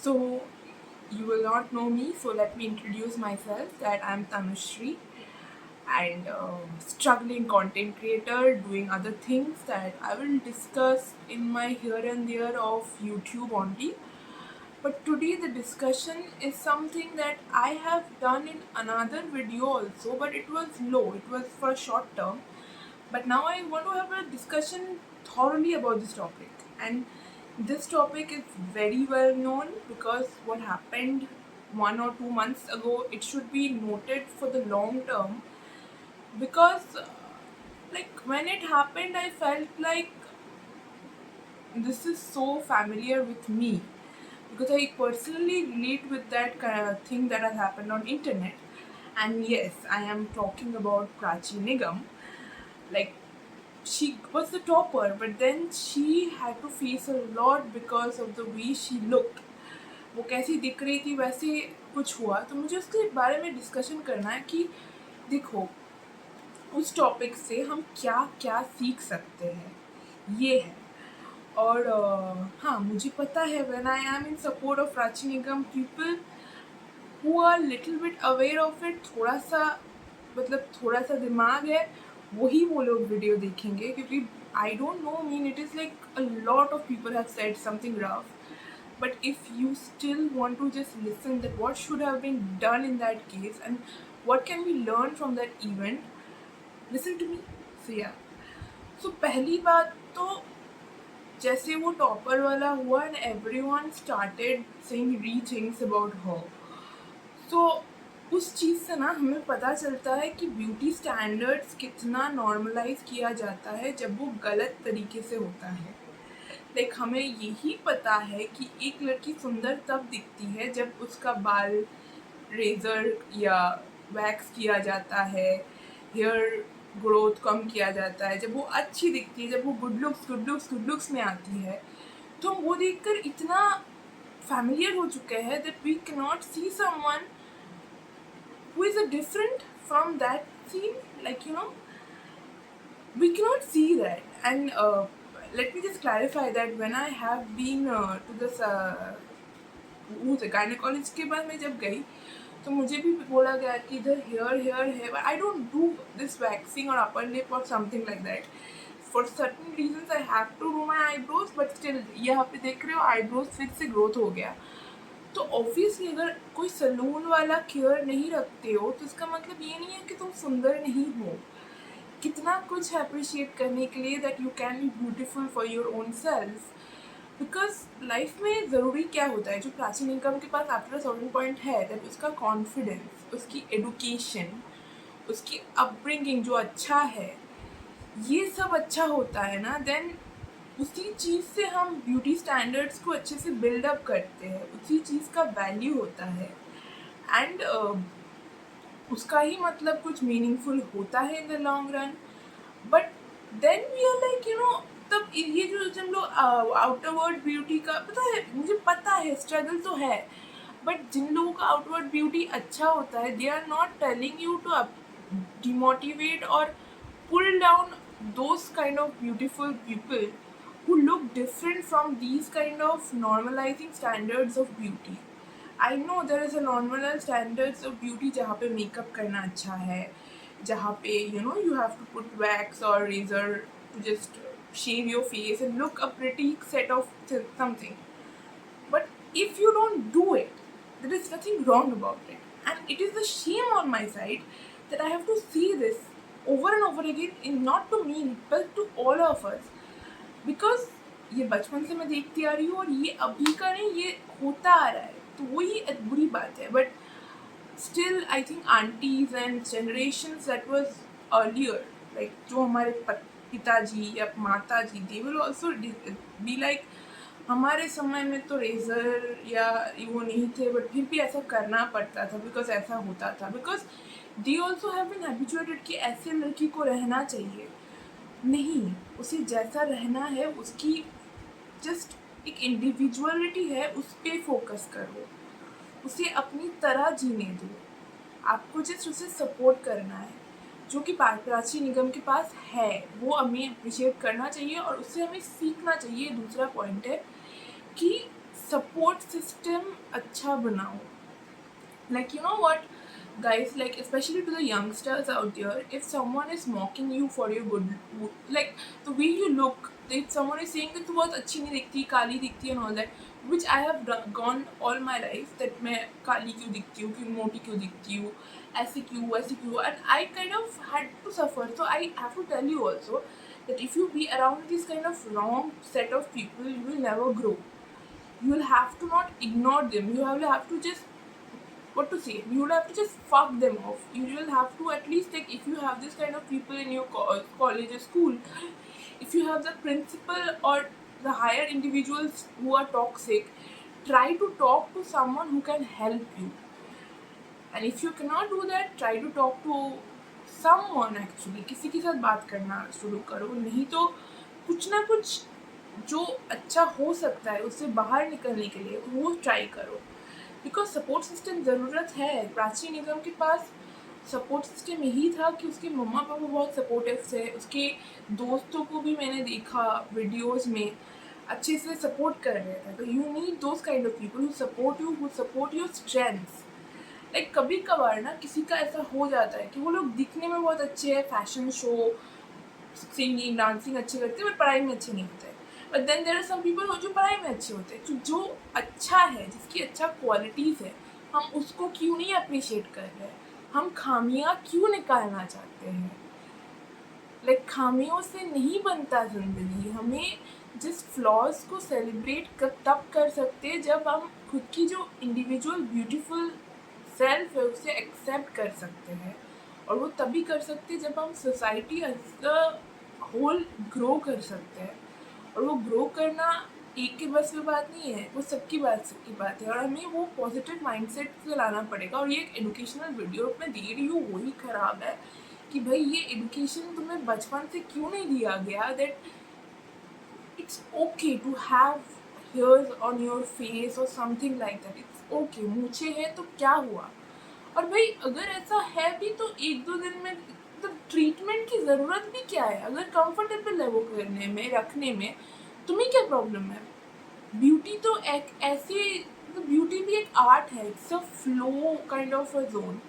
So you will not know me, so let me introduce myself that I'm Tanushree and struggling content creator doing other things that I will discuss in my here and there of YouTube only. But today the discussion is something that I have done in another video also, but it was low, it was for a short term. But now I want to have a discussion thoroughly about this topic. And this topic is very well known because what happened 1 or 2 months ago, it should be noted for the long term. Because, like, when it happened, I felt like this is so familiar with me because I personally relate with that kind of thing that has happened on internet. And yes, I am talking about Prachi Nigam. Like, she was the topper, but then she had to face a lot because of the way she looked. वो कैसी दिख रही थी वैसे कुछ हुआ, तो मुझे उसके बारे में डिस्कशन करना है कि देखो उस टॉपिक से हम क्या क्या सीख सकते हैं, ये है। और हाँ, मुझे पता है when I am in support of Prachi Nigam, people who are little bit aware of it, थोड़ा सा मतलब थोड़ा सा दिमाग है, वही वो लोग वीडियो देखेंगे, क्योंकि I don't know, mean it is like a lot of people have said something rough. But if you still want to just listen that what should have been done in that case and what can we learn from that event, listen to me. So yeah. So पहली बात तो जैसे वो topper वाला हुआ and everyone started saying re things about her. So उस चीज़ से ना हमें पता चलता है कि ब्यूटी स्टैंडर्ड्स कितना नॉर्मलाइज किया जाता है जब वो गलत तरीके से होता है. लाइक हमें यही पता है कि एक लड़की सुंदर तब दिखती है जब उसका बाल रेजर या वैक्स किया जाता है, हेयर ग्रोथ कम किया जाता है, जब वो अच्छी दिखती है, जब वो गुड लुक्स में आती है. तो हम वो देखकर इतना फैमिलियर हो चुके हैं that we can not see someone who is a different from that scene, like, we cannot see that. And let me just clarify that when I have been to this वो gynaecologist के बाद मैं जब गई तो मुझे भी बोला गया कि इधर hair I don't do this waxing और अपर लिप और something like that. For certain reasons I have to do my eyebrows, but still यहाँ पे देख रहे हो आईब्रोज फिर से ग्रोथ हो गया. तो ऑब्वियसली अगर कोई सलून वाला केयर नहीं रखते हो तो इसका मतलब ये नहीं है कि तुम सुंदर नहीं हो. कितना कुछ है अप्रिशिएट करने के लिए that you can be beautiful for your own self. Because life में ज़रूरी क्या होता है, जो प्राचीन इनकम के पास आफ्टर सर्टेन पॉइंट है, दैट उसका कॉन्फिडेंस, उसकी एडुकेशन, उसकी अपब्रिंगिंग जो अच्छा है, ये सब अच्छा होता है ना, देन उसी चीज़ से हम ब्यूटी स्टैंडर्ड्स को अच्छे से बिल्डअप करते हैं, उसी चीज़ का वैल्यू होता है. एंड उसका ही मतलब कुछ मीनिंगफुल होता है in the long run. But then we are like तब ये जो जब लोग आउटवर्ड ब्यूटी का पता है, मुझे पता है स्ट्रगल तो है, बट जिन लोगों का आउटवर्ड ब्यूटी अच्छा होता है, they are not telling you to demotivate और pull down those kind of beautiful people who look different from these kind of normalizing standards of beauty. I know there is a normal standards of beauty जहाँ पे makeup करना अच्छा है, जहाँ पे you have to put wax or razor to just shave your face and look a pretty set of something. But if you don't do it, there is nothing wrong about it. And it is a shame on my side that I have to see this over and over again, in not to me but to all of us. Because ये बचपन से मैं देखती आ रही हूँ और ये अभी का नहीं, ये होता आ रहा है, तो वही एक बुरी बात है. But still I think aunties and generations that was earlier, like जो हमारे पिताजी या माताजी, they will also be like हमारे समय में तो रेजर या वो नहीं थे, बट फिर भी ऐसा करना पड़ता था बिकॉज ऐसा होता था, because they also have been habituated कि ऐसे लड़की को रहना चाहिए. नहीं, उसे जैसा रहना है, उसकी जस्ट एक इंडिविजुअलिटी है, उस पर फोकस करो, उसे अपनी तरह जीने दो. आपको जस्ट उसे सपोर्ट करना है, जो कि प्राची निगम के पास है, वो हमें अप्रिशिएट करना चाहिए और उससे हमें सीखना चाहिए. दूसरा पॉइंट है कि सपोर्ट सिस्टम अच्छा बनाओ. Like, you know what, guys, like, especially to the youngsters out there, if someone is mocking you for your good, like, the way you look, if someone is saying that तू बहुत अच्छी नहीं दिखती, काली दिखती and all that, which I have gone all my life, that मैं काली क्यों दिखती हूँ, क्यों मोटी क्यों दिखती हूँ, ऐसे क्यों, and I kind of had to suffer. So I have to tell you also that if you be around this kind of wrong set of people, you will never grow. You will have to not ignore them. You will have to just, what to say, you would have to just fuck them off. You will have to at least, like, if you have this kind of people in your college or school, if you have the principal or the higher individuals who are toxic, try to talk to someone who can help you. And if you cannot do that, try to talk to someone. Actually किसी के साथ बात करना शुरू करो, नहीं तो कुछ ना कुछ जो अच्छा हो सकता है उससे बाहर निकलने के लिए वो ट्राई करो. बिकॉज सपोर्ट सिस्टम ज़रूरत है. प्राची निगम के पास सपोर्ट सिस्टम यही था कि उसके मम्मा पापा बहुत सपोर्टिव थे. उसके दोस्तों को भी मैंने देखा वीडियोस में अच्छे से सपोर्ट कर रहे थे. तो you need those kind of people who support you, who support your strengths. Like कभी कभार ना किसी का ऐसा हो जाता है कि वो लोग दिखने में बहुत अच्छे हैं, फैशन शो, सिंगिंग, डांसिंग अच्छे करते हैं, बट पढ़ाई में अच्छे नहीं होते. But then there are some people जो पढ़ाई में अच्छे होते हैं. जो अच्छा है, जिसकी अच्छा क्वालिटीज़ है, हम उसको क्यों नहीं अप्रिशिएट कर रहे हैं? हम खामियां क्यों निकालना चाहते हैं? लाइक खामियों से नहीं बनता ज़िंदगी. हमें जिस फ्लॉज को सेलिब्रेट तब कर सकते हैं जब हम खुद की जो इंडिविजुअल ब्यूटीफुल सेल्फ है उसे एक्सेप्ट कर सकते हैं. और वो तभी कर सकते हैं जब हम society as a whole grow कर सकते हैं. और वो ग्रो करना एक के बस में बात नहीं है, वो सबकी बात है. और हमें वो पॉजिटिव माइंडसेट से लाना पड़ेगा. और ये एक एजुकेशनल वीडियो मैं दे रही हूँ, वही ख़राब है कि भाई ये एजुकेशन तुम्हें बचपन से क्यों नहीं दिया गया that it's okay to have hairs on your face or something like that. It's okay. मूछे है तो क्या हुआ? और भाई अगर ऐसा है भी तो एक दो दिन में तो ट्रीटमेंट की ज़रूरत भी क्या है? अगर कंफर्टेबल है वो करने में, रखने में, तुम्हें क्या प्रॉब्लम है? ब्यूटी तो एक ऐसे, तो ब्यूटी भी एक आर्ट है. It's a flow kind of a zone.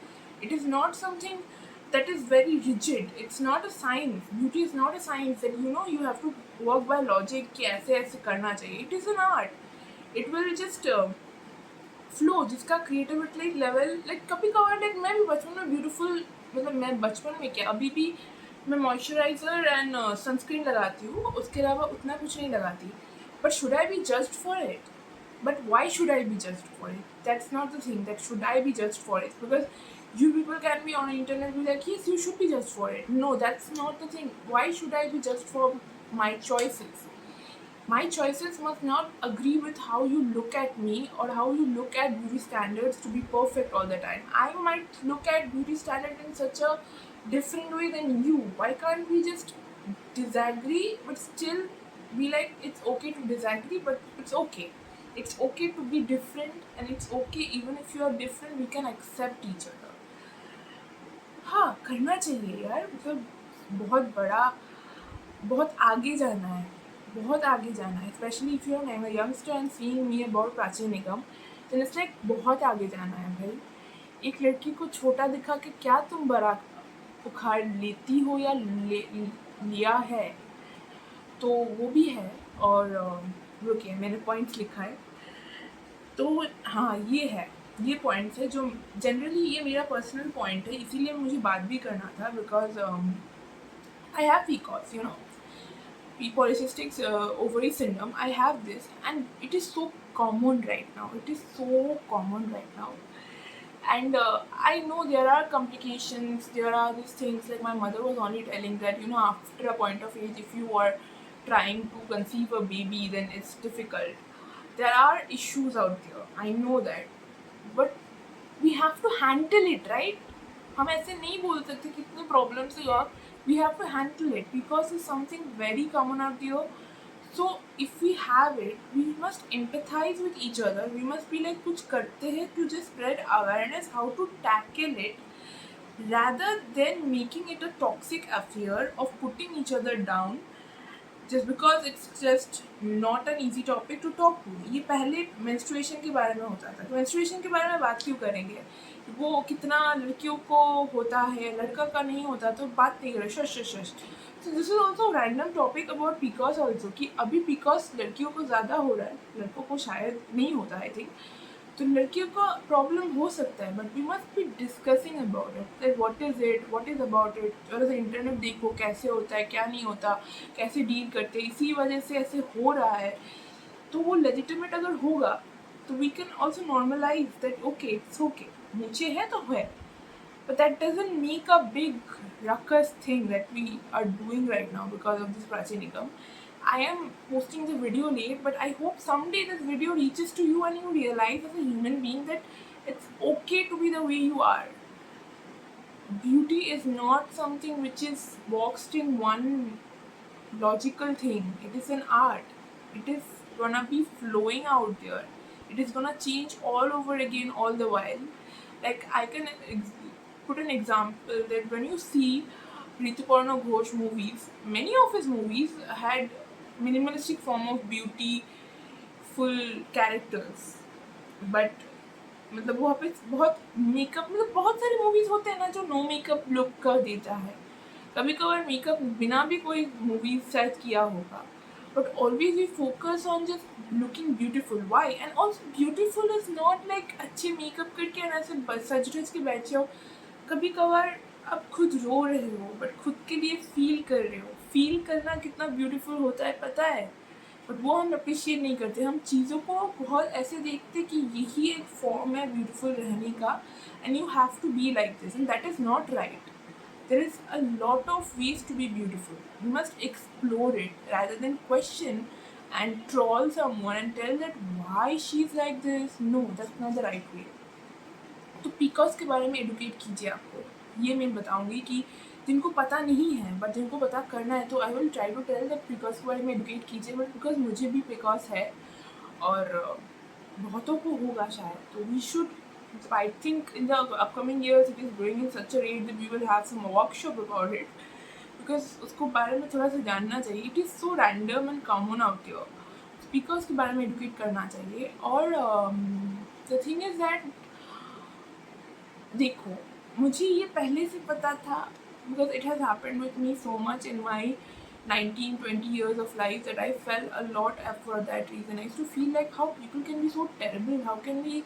It is not something that is very rigid. It's not a science. Beauty is not a science that you have to work by logic कि ऐसे ऐसे करना चाहिए. It is an art. It will just flow. जिसका creativity level, like कभी कभार, like मैं भी बचपन में beautiful, मतलब मैं बचपन में क्या अभी भी मैं मॉइस्चराइज़र एंड सनस्क्रीन लगाती हूँ. उसके अलावा उतना कुछ नहीं लगाती. But should I be judged for it? But why should I be judged for it? That's not the thing. That should I be judged for it? Because you people can be on the internet and be like, yes, you should be judged for it. No, that's not the thing. Why should I be judged for my choices? My choices must not agree with how you look at me or how you look at beauty standards to be perfect all the time. I might look at beauty standard in such a different way than you. Why can't we just disagree but still be like, it's okay to disagree, but it's okay. It's okay to be different, and it's okay even if you are different, we can accept each other. हाँ, करना चाहिए यार. मतलब बहुत बड़ा, बहुत आगे जाना है, बहुत आगे जाना है. Specially if you are youngster and seeing me about Prachi Nigam, तो इट्स लाइक बहुत आगे जाना है भाई. एक लड़की को छोटा दिखा के क्या तुम बड़ा उखाड़ लेती हो या लिया है? तो वो भी है. और रुकिए, मैंने पॉइंट्स लिखा है. तो हाँ, ये पॉइंट्स है जो जनरली, ये मेरा पर्सनल पॉइंट है, इसीलिए मुझे बात भी करना था. Because I have PCOS, polycystic ovary syndrome. I have this, and it is so common right now. And I know there are complications, there are these things. Like my mother was only telling that after a point of age, if you are trying to conceive a baby, then it's difficult. There are issues out there, I know that, but we have to handle it, right? हम ऐसे नहीं बोल सकते कितने problems है यार. We have to handle it because it's something very common out there. So if we have it, we must empathize with each other. We must be like कुछ करते हैं to just spread awareness how to tackle it, rather than making it a toxic affair of putting each other down. Just because it's just not an easy topic to talk to. ये पहले menstruation के बारे में होता था, तो menstruation के बारे में बात क्यों करेंगे? वो कितना लड़कियों को होता है, लड़का का नहीं होता, तो बात नहीं करें, शश शश शश। So this is also random topic about PCOS also, कि अभी पीकॉस लड़कियों को ज़्यादा हो रहा है, लड़कों को शायद नहीं होता आई थिंक। तो लड़कियों का प्रॉब्लम हो सकता है, but we must be discussing about it, that what is it, what is about it. और ऐसे इंटरनेट देखो कैसे होता है, क्या नहीं होता, कैसे डील करते हैं, इसी वजह से ऐसे हो रहा है। तो वो लेजिटिमेट अगर होगा तो we can also normalise that okay it's okay, नीचे है तो है। But that doesn't make a big ruckus thing that we are doing right now because of this Prachi Nigam. I am posting the video late, but I hope someday this video reaches to you and you realize as a human being that it's okay to be the way you are. Beauty is not something which is boxed in one logical thing. It is an art. It is gonna be flowing out there. It is gonna change all over again all the while. Like I can put an example that when you see Rituparna Ghosh movies, many of his movies had minimalistic form of beautiful characters, but मतलब वहाँ पे बहुत makeup, मतलब बहुत सारे movies होते हैं ना जो नो मेकअप लुक कर देता है। कभी कभार मेकअप बिना भी कोई मूवी शायद किया होगा, but always we focus on just looking beautiful. Why? And also beautiful is not like अच्छे मेकअप करके और ऐसे सज धज के बैठ जाओ। कभी कभार आप खुद रो रहे हो बट खुद के लिए फील कर रहे हो। फील करना कितना ब्यूटीफुल होता है पता है, बट वो हम अप्रिशिएट नहीं करते। हम चीज़ों को बहुत ऐसे देखते कि यही एक फॉर्म है ब्यूटीफुल रहने का, and you have to be like this, and that is not right. There is a lot of ways to be beautiful. You must explore it rather than question and troll someone and tell that why she's like this. No, that's not the right way. तो पीकॉस के बारे में educate कीजिए। आपको ये मैं बताऊंगी कि जिनको पता नहीं है बट जिनको पता करना है, तो I will try to tell that PCOS के बारे में एडुकेट कीजिए। बट बिकॉज मुझे भी पीकॉस है और बहुतों को होगा शायद, तो we should, I think in the upcoming years it is growing in such a rate that we will have some workshop about it, because उसको बारे में थोड़ा सा जानना चाहिए। It is so random and common out here. Speakers के बारे में educate करना चाहिए। और the thing is that देखो, मुझे ये पहले से पता था, because it has happened with me so much in my 19-20 years of life that I fell a lot for that reason. I used to feel like how people can be so terrible, how can we,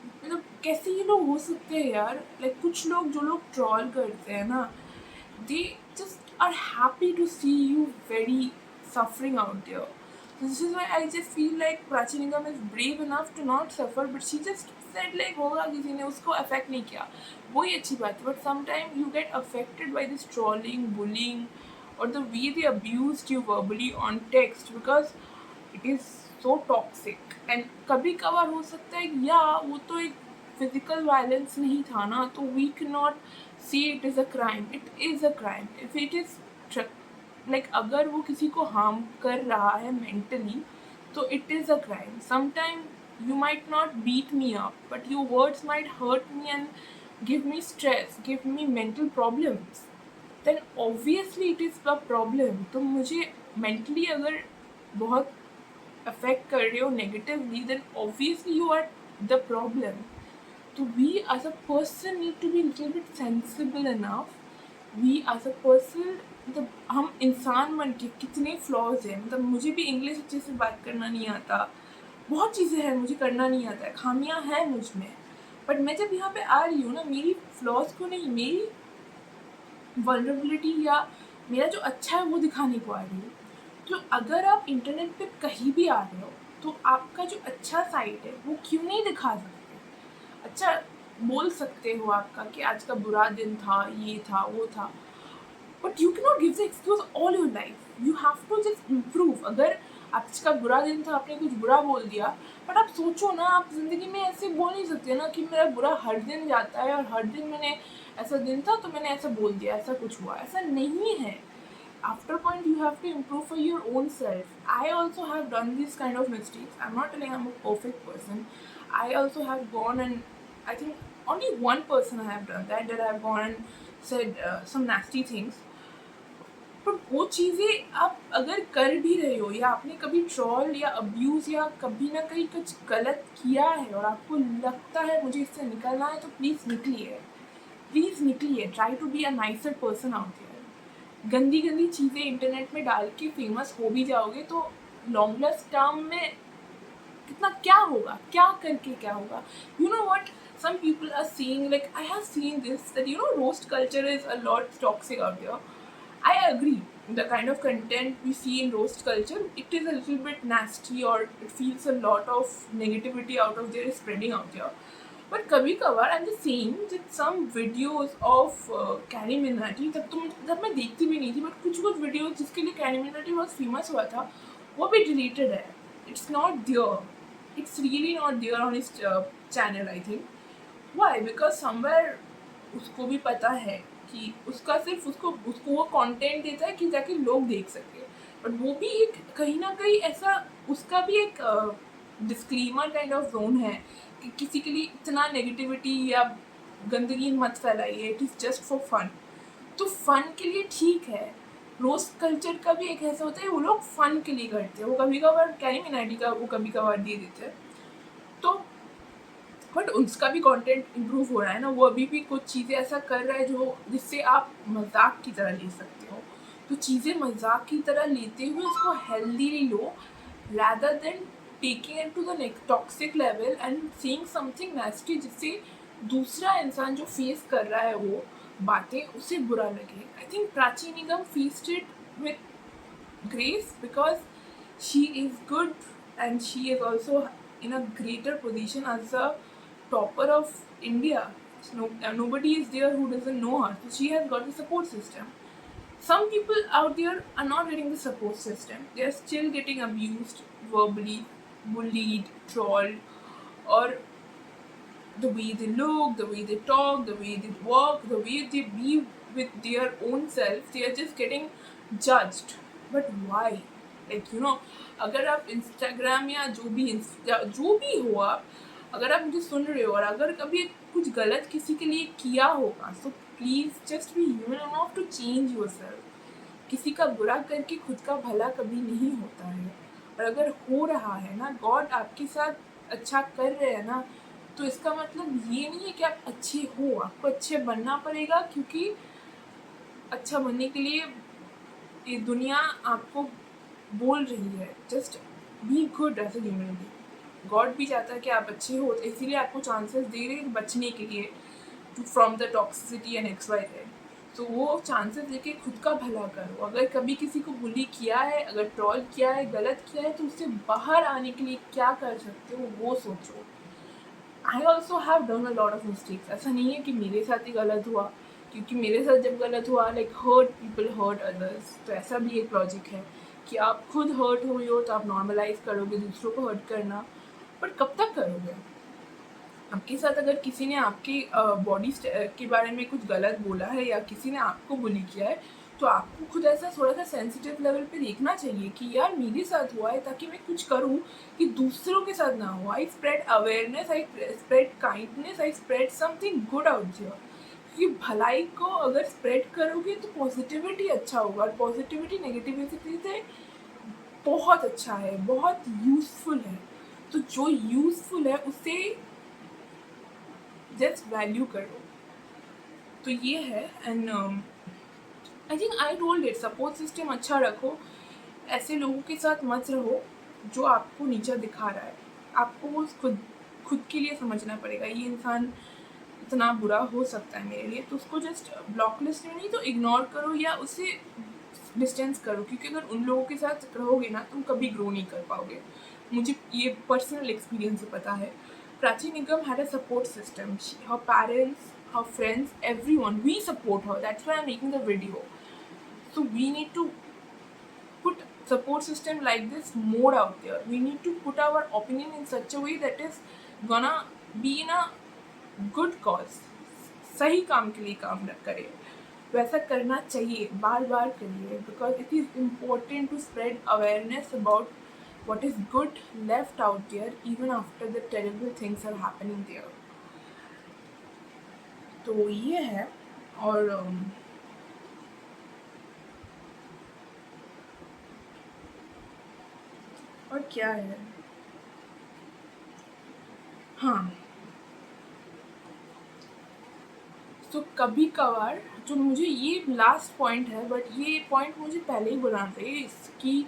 मतलब कैसे ये लोग हो सकते हैं यार। Like कुछ लोग जो लोग ट्रॉल करते हैं ना, they just are happy to see you very suffering out there. This is why I just feel like Prachi Nigam is brave enough to not suffer, but she just said like होगा, किसी ने उसको अफेक्ट नहीं किया, वही अच्छी बात है। But sometime you get affected by this trolling, bullying, or the way they abused you verbally on text, because it is so toxic. And कभी कभार हो सकता है या वो तो एक फिजिकल वायलेंस नहीं था ना, तो we can not see it is a crime. It is a crime if it is like, अगर वो किसी को हार्म कर रहा है मेंटली, तो it is a crime. Sometime you might not beat me up, but your words might hurt me and give me stress, give me mental problems. Then obviously it is a problem. तो मुझे mentally अगर बहुत affect कर रहे हो negatively, then obviously you are the problem. So we as a person need to be a little bit sensible enough. We as a person, मतलब हम इंसान बन के कितने फ्लॉज हैं। मतलब मुझे भी इंग्लिश अच्छे से बात करना नहीं आता, बहुत चीज़ें हैं मुझे करना नहीं आता है, खामियां हैं मुझ में। बट मैं जब यहाँ पे आ रही हूँ ना, मेरी फ्लॉज को नहीं, मेरी वल्नरेबिलिटी या मेरा जो अच्छा है वो दिखाने को आ रही हूँ। तो अगर आप इंटरनेट पे कहीं भी आ रहे हो, तो आपका जो अच्छा साइड है वो क्यों नहीं दिखा सकते? अच्छा बोल सकते हो आपका कि आज का बुरा दिन था, ये था, वो था, but you can not give the excuse all your life. You have to just improve. अगर आज का बुरा दिन था, आपने कुछ बुरा बोल दिया, बट आप सोचो ना, आप ज़िंदगी में ऐसे बोल नहीं सकते ना कि मेरा बुरा हर दिन जाता है और हर दिन मैंने ऐसा दिन था तो मैंने ऐसा बोल दिया, ऐसा कुछ हुआ, ऐसा नहीं है। After a point you have to improve for your own self. I also have done these kind of mistakes. I'm not telling I'm a perfect person. I also have gone, and I think only one person I have done that, I have gone and said some nasty things. पर वो चीज़ें आप अगर कर भी रहे हो या आपने कभी ट्रॉल या अब्यूज़ या कभी ना कहीं कुछ गलत किया है और आपको लगता है मुझे इससे निकलना है, तो प्लीज़ निकलिए, प्लीज़ निकलिए। Try to be a nicer person out there. गंदी गंदी चीज़ें इंटरनेट में डाल के फेमस हो भी जाओगे तो लॉन्ग लास्ट टर्म में कितना क्या होगा, क्या करके क्या होगा? You know what? Some people are saying, like I have seen this, that roast culture is a lot toxic out there. I agree. The kind of content we see in roast culture, it is a little bit nasty, or it feels a lot of negativity out of there is spreading out there. But कभी कभार I'm just saying that some videos of Carrie Minati, तब मैं देखती भी नहीं थी, but कुछ videos जिसके लिए Carrie Minati बहुत famous हुआ था, वो भी deleted है. It's not there. It's really not there on his channel, I think. Why? Because somewhere उसको भी पता है कि उसका सिर्फ उसको वो कंटेंट देता है कि ताकि लोग देख सके, बट वो भी एक कहीं ना कहीं ऐसा उसका भी एक डिस्क्लेमर काइंड ऑफ जोन है कि किसी के लिए इतना नेगेटिविटी या गंदगी मत फैलाइए, it is just for fun. तो फन के लिए ठीक है। रोस्ट कल्चर का भी एक ऐसा होता है, वो लोग फन के लिए करते हैं, वो कभी कभार कैरी मिनाटी का वो कभी कभार दे देते हैं, तो बट उसका भी कंटेंट इम्प्रूव हो रहा है ना, वो अभी भी कुछ चीज़ें ऐसा कर रहा है जो जिससे आप मजाक की तरह ले सकते हो। तो चीज़ें मजाक की तरह लेते हुए उसको healthily low, rather than taking it to the next toxic level and seeing something nasty जिससे दूसरा इंसान जो फेस कर रहा है वो बातें उसे बुरा लगे। I think Prachi Nigam faced it with grace because she is good and she is also in a greater position as a topper of India. Nobody is there who doesn't know her, so she has got the support system. Some people out there are not getting the support system. They are still getting abused verbally, bullied, trolled, or the way they look, the way they talk, the way they walk, the way they be with their own self, they are just getting judged. But why? Like अगर आप Instagram या जो भी हो आप, अगर आप मुझे सुन रहे हो और अगर कभी कुछ गलत किसी के लिए किया होगा, so please just be human enough to change yourself. किसी का बुरा करके खुद का भला कभी नहीं होता है, और अगर हो रहा है ना, गॉड आपके साथ अच्छा कर रहे हैं ना, तो इसका मतलब ये नहीं है कि आप अच्छे हो, आपको अच्छे बनना पड़ेगा, क्योंकि अच्छा बनने के लिए ये दुनिया आपको बोल रही है just be good as a human being. God भी चाहता है कि आप अच्छे हो, तो इसीलिए आपको चांसेस दे रहे हैं बचने के लिए from the toxicity and XYZ। तो वो चांसेस लेके खुद का भला करो। अगर कभी किसी को बुली किया है, अगर ट्रॉल किया है, गलत किया है, तो उससे बाहर आने के लिए क्या कर सकते हो वो सोचो। I also have done a lot of mistakes. ऐसा नहीं है कि मेरे साथ ही गलत हुआ, क्योंकि मेरे साथ जब गलत हुआ, like hurt people hurt others, तो ऐसा भी एक लॉजिक है कि आप खुद हर्ट हुए हो तो आप नॉर्मलाइज करोगे दूसरों को हर्ट करना, पर कब तक करोगे? आपके साथ अगर किसी ने आपकी बॉडी के बारे में कुछ गलत बोला है या किसी ने आपको बुली किया है, तो आपको खुद ऐसा थोड़ा सा सेंसिटिव लेवल पे देखना चाहिए कि यार मेरे साथ हुआ है, ताकि मैं कुछ करूं कि दूसरों के साथ ना हो। I spread awareness, I spread kindness, I spread something good out here. क्योंकि भलाई को अगर स्प्रेड करोगे तो पॉजिटिविटी अच्छा होगा, और पॉजिटिविटी नेगेटिविटी से बहुत अच्छा है, बहुत यूजफुल है। तो जो यूजफुल है उसे जस्ट वैल्यू करो। तो ये है। And I think I told it, support system अच्छा रखो, ऐसे लोगों के साथ मत रहो जो आपको नीचा दिखा रहा है। आपको वो खुद के लिए समझना पड़ेगा, ये इंसान इतना बुरा हो सकता है मेरे लिए, तो उसको जस्ट ब्लॉक लिस्ट में नहीं तो इग्नोर करो या उसे डिस्टेंस करो, क्योंकि अगर उन लोगों के साथ रहोगे ना, तुम कभी ग्रो नहीं कर पाओगे। मुझे ये पर्सनल एक्सपीरियंस से पता है। Prachi Nigam had a support system. Her parents, her friends, everyone, we support her. That's why I'm making the video. So we need to put support system like this more out there. We need to put our opinion in such a way that is gonna be in a good cause. सही काम के लिए काम न करे, वैसा करना चाहिए, बार बार करिए, because it is important to spread awareness about what is good left out there even after the terrible things are happening there. तो ये है। और और क्या है। हाँ, तो कभी कभार जो मुझे ये लास्ट पॉइंट है, बट ये पॉइंट मुझे पहले ही बोलना चाहिए, इसकी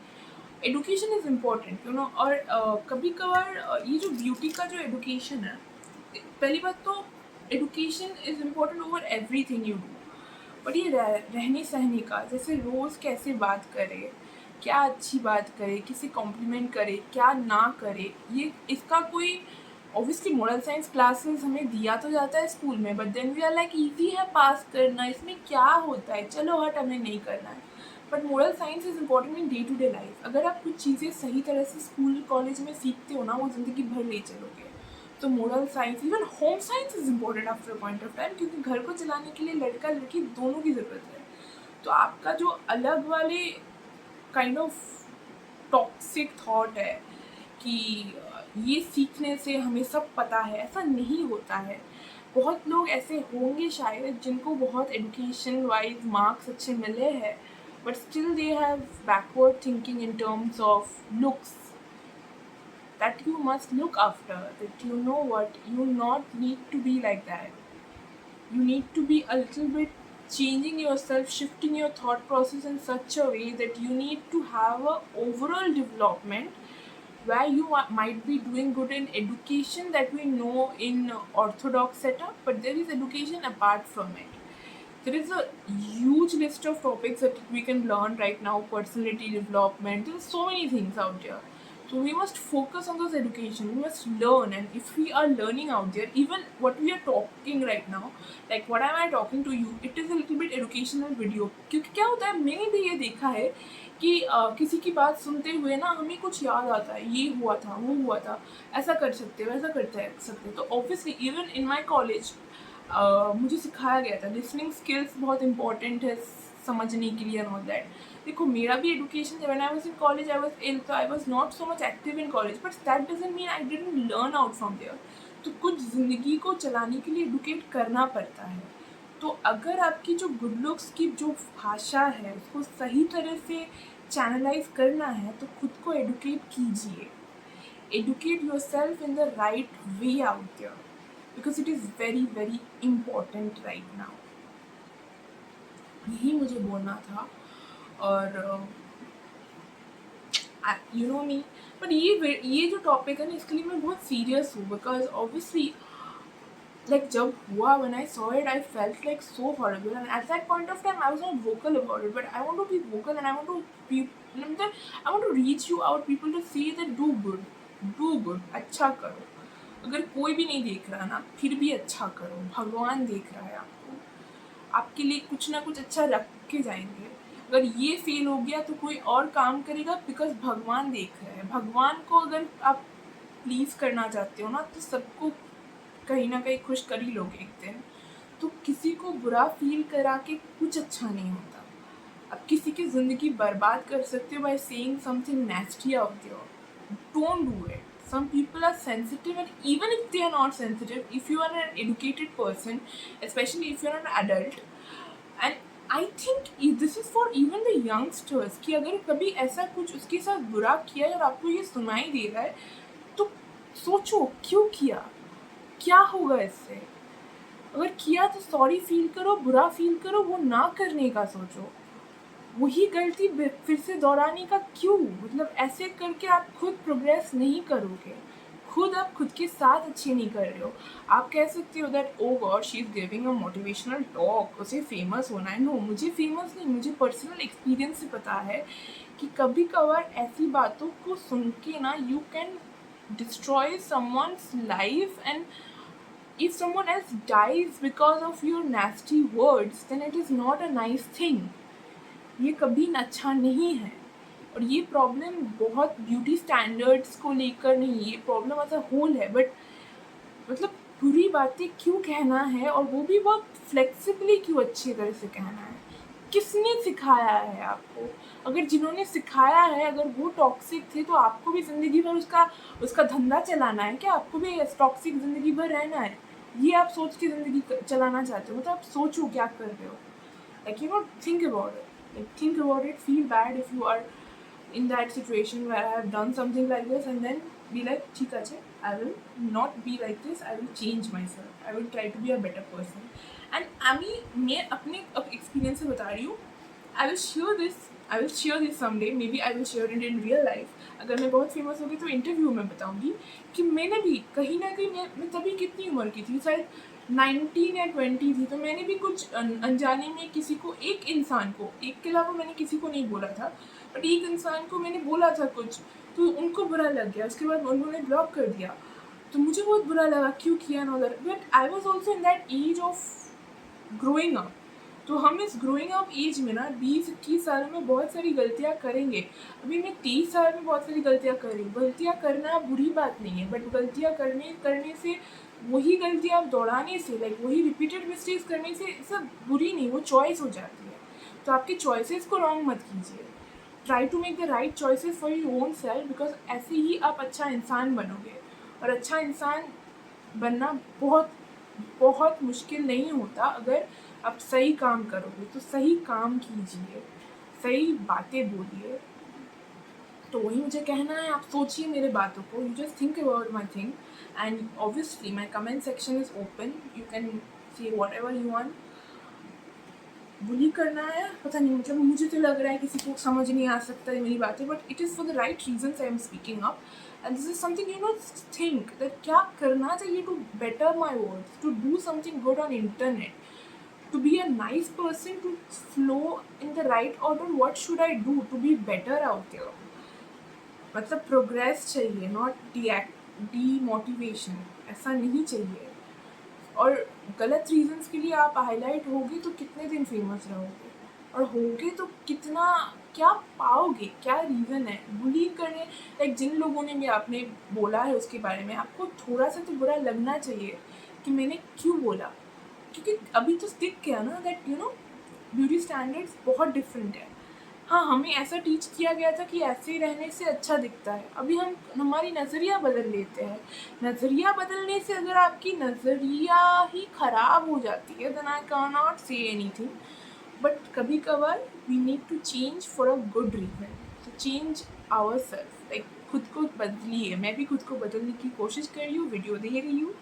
एडुकेशन इज़ इम्पोर्टेंट और कभी कभार ये जो ब्यूटी का जो एडुकेशन है, पहली बात तो education is important over everything you do. But ये रहने सहने का, जैसे रोज़ कैसे बात करे, क्या अच्छी बात करे, किसे कॉम्प्लीमेंट करे, क्या ना करे, ये इसका कोई ऑब्वियसली मोरल साइंस क्लासेस हमें दिया तो जाता है स्कूल में, but then we are like easy है पास करना, इसमें क्या होता है, चलो हट हमें नहीं करना है। But moral science is important in day to day life. अगर आप कुछ चीज़ें सही तरह से स्कूल कॉलेज में सीखते हो ना, वो ज़िंदगी भर ले चलोगे। तो moral science, even home science is important after a point of time, क्योंकि घर को चलाने के लिए लड़का लड़की दोनों की ज़रूरत है। तो आपका जो अलग वाले काइंड ऑफ टॉक्सिक थॉट है कि ये सीखने से हमें सब पता है, ऐसा नहीं होता है। बहुत लोग ऐसे होंगे शायद जिनको बहुत एजुकेशन वाइज मार्क्स अच्छे मिले हैं, but still they have backward thinking in terms of looks that you must look after, that you know what, you not need to be like that. You need to be a little bit changing yourself, shifting your thought process in such a way that you need to have a overall development where you might be doing good in education that we know in orthodox setup, but there is education apart from it. There is a huge list of topics that we can learn right now, personality development, there's so many things out there. So we must focus on those education, we must learn, and if we are learning out there, even what we are talking right now, like what am I talking to you, it is a little bit educational video. क्योंकि क्या होता है, मैंने भी ये देखा है कि किसी की बात सुनते हुए ना हमें कुछ याद आता है, ये हुआ था, वो हुआ था, ऐसा कर सकते हो, ऐसा करते सकते। तो obviously even in my college मुझे सिखाया गया था लिसनिंग स्किल्स बहुत इंपॉर्टेंट है समझने के लिए एंड ऑल दैट। देखो मेरा भी education when I was in college I was ill, तो I was not so much active in college, but that doesn't mean I didn't learn out from there. तो कुछ ज़िंदगी को चलाने के लिए एडुकेट करना पड़ता है। तो अगर आपकी जो गुड लुक्स की जो भाषा है उसको सही तरह से चैनलाइज करना है, तो खुद को एडुकेट कीजिए, educate yourself in the right way out there, because it is very very important right now। यही मुझे बोलना था। और यू नो मी, बट ये जो टॉपिक है ना, इसके लिए मैं बहुत सीरियस हूँ, बिकॉज ऑब्वियसली like जब हुआ, when I saw it I felt like so horrible, and at that point of time I was not vocal about it, but I want to be vocal and I want to be, I want to reach you out people to see that do good, अच्छा करो। अगर कोई भी नहीं देख रहा ना, फिर भी अच्छा करो, भगवान देख रहा है आपको, आपके लिए कुछ ना कुछ अच्छा रख के जाएंगे। अगर ये फेल हो गया तो कोई और काम करेगा, बिकॉज भगवान देख रहे हैं। भगवान को अगर आप प्लीज़ करना चाहते हो ना, तो सबको कहीं ना कहीं खुश कर ही लोगे एक दिन। तो किसी को बुरा फील करा के कुछ अच्छा नहीं होता। आप किसी की ज़िंदगी बर्बाद कर सकते हो by saying something nasty out there. Don't do it. Some people are sensitive, and even if they are not sensitive, if you are an educated person, especially if you are an adult, and I think this is for even the youngsters, कि अगर कभी ऐसा कुछ उसके साथ बुरा किया और आपको ये सुनाई दे रहा है, तो सोचो क्यों किया, क्या होगा इससे। अगर किया तो सॉरी फील करो, बुरा फील करो, वो ना करने का सोचो। वही गलती फिर से दोहराने का क्यों, मतलब ऐसे करके आप खुद प्रोग्रेस नहीं करोगे, खुद आप खुद के साथ अच्छे नहीं कर रहे हो। आप कह सकते हो that oh God she is giving a motivational talk, उसे फेमस होना है। नो, मुझे फेमस नहीं, मुझे पर्सनल एक्सपीरियंस से पता है कि कभी कभार ऐसी बातों को सुन के ना you can destroy someone's life, and if someone else dies because of your nasty words, then it is not a nice thing। ये कभी अच्छा नहीं है। और ये प्रॉब्लम बहुत ब्यूटी स्टैंडर्ड्स को लेकर नहीं, ये प्रॉब्लम एज अ होल है। बट मतलब बुरी बातें क्यों कहना है, और वो भी बहुत फ्लेक्सिबली क्यों अच्छी तरह से कहना है। किसने सिखाया है आपको? अगर जिन्होंने सिखाया है अगर वो टॉक्सिक थे, तो आपको भी ज़िंदगी भर उसका धंधा चलाना है क्या? आपको भी टॉक्सिक ज़िंदगी भर रहना है? ये आप सोच के ज़िंदगी चलाना चाहते हो? तो आप सोचो क्या कर रहे हो। Like, think about it, feel bad if you are in that situation where I have done something like this and then be like, ठीक है, I will not be like this. I will change myself. I will try to be a better person. And मैं अपने experience से बता रही हूँ. I will share this. I will share this someday. Maybe I will share it in real life. अगर मैं बहुत famous होगी तो इंटरव्यू में बताऊंगी कि मैंने भी कहीं ना कहीं मैं तभी कितनी उम्र की थी, शायद 19 या 20 थी, तो मैंने भी कुछ अनजाने में किसी को, एक इंसान को, एक के अलावा मैंने किसी को नहीं बोला था, बट एक इंसान को मैंने बोला था कुछ, तो उनको बुरा लग गया, उसके बाद उन्होंने ब्लॉक कर दिया, तो मुझे बहुत बुरा लगा क्यों किया ना उधर, but I was also in that age of growing up. तो हम इस ग्रोइंग अप एज में ना 20-21 सालों में बहुत सारी गलतियाँ करेंगे. अभी मैं 30 साल में बहुत सारी गलतियाँ कर रही हूँ. गलतियाँ करना बुरी बात नहीं है, बट गलतियाँ करने से, वही गलतियाँ दोहराने से, लाइक वही रिपीटेड मिस्टेक्स करने से सब बुरी नहीं, वो चॉइस हो जाती है. तो आपके चॉइसेस को रॉन्ग मत कीजिए. Try to make the right choices for your own self, because ऐसे ही आप अच्छा इंसान बनोगे. और अच्छा इंसान बनना बहुत बहुत मुश्किल नहीं होता. अगर आप सही काम करोगे तो सही काम कीजिए, सही बातें बोलिए. तो वही मुझे कहना है. आप सोचिए मेरे बातों को. You just think about my thing and obviously my comment section is open. You can say whatever you want. Bully करना है, पता नहीं, मतलब मुझे तो लग रहा है किसी को समझ नहीं आ सकता है मेरी बातें, but it is for the right reasons I am speaking up. And this is something, you know, think that क्या करना चाहिए to better my words, to do something good on internet, to be a nice person, to flow in the right order. What should I do to be better out there? मतलब progress चाहिए, not demotivation. ऐसा नहीं चाहिए. और गलत reasons के लिए आप हाईलाइट होगे तो कितने दिन फेमस रहोगे, और होगे तो कितना, क्या पाओगे, क्या रीज़न है बुली करने. लाइक जिन लोगों ने भी आपने बोला है उसके बारे में, आपको थोड़ा सा तो बुरा लगना चाहिए कि मैंने क्यों बोला, क्योंकि अभी तो दिख गया ना that you know beauty standards बहुत डिफरेंट है. हाँ, हमें ऐसा टीच किया गया था कि ऐसे रहने से अच्छा दिखता है. अभी हमारी नज़रिया बदल लेते हैं. नज़रिया बदलने से अगर आपकी नज़रिया ही ख़राब हो जाती है, then I can not say anything. But कभी कभार we need to change for a good reason. तो चेंज आवर सेल्फ, लाइक खुद को बदलिए. मैं भी खुद को बदलने की कोशिश कर रही हूँ, वीडियो दे रही हूँ.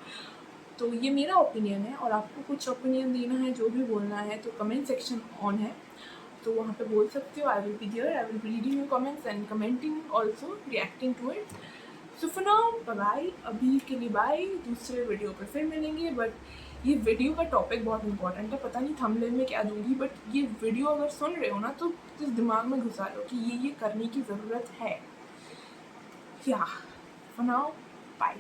तो ये मेरा ओपिनियन है, और आपको कुछ ओपिनियन देना है, जो भी बोलना है, तो कमेंट सेक्शन ऑन है, तो वहाँ पे बोल सकते हो. I will be there. I will be reading your comments and commenting also, reacting to it. So for now bye. अभी के लिए बाय. दूसरे वीडियो पर फिर मिलेंगे. बट ये वीडियो का टॉपिक बहुत इंपॉर्टेंट है. पता नहीं थंबनेल में क्या दूंगी, बट ये वीडियो अगर सुन रहे हो ना, तो जिस दिमाग में घुसा लो कि ये करने की ज़रूरत है. या फॉर नाउ बाय.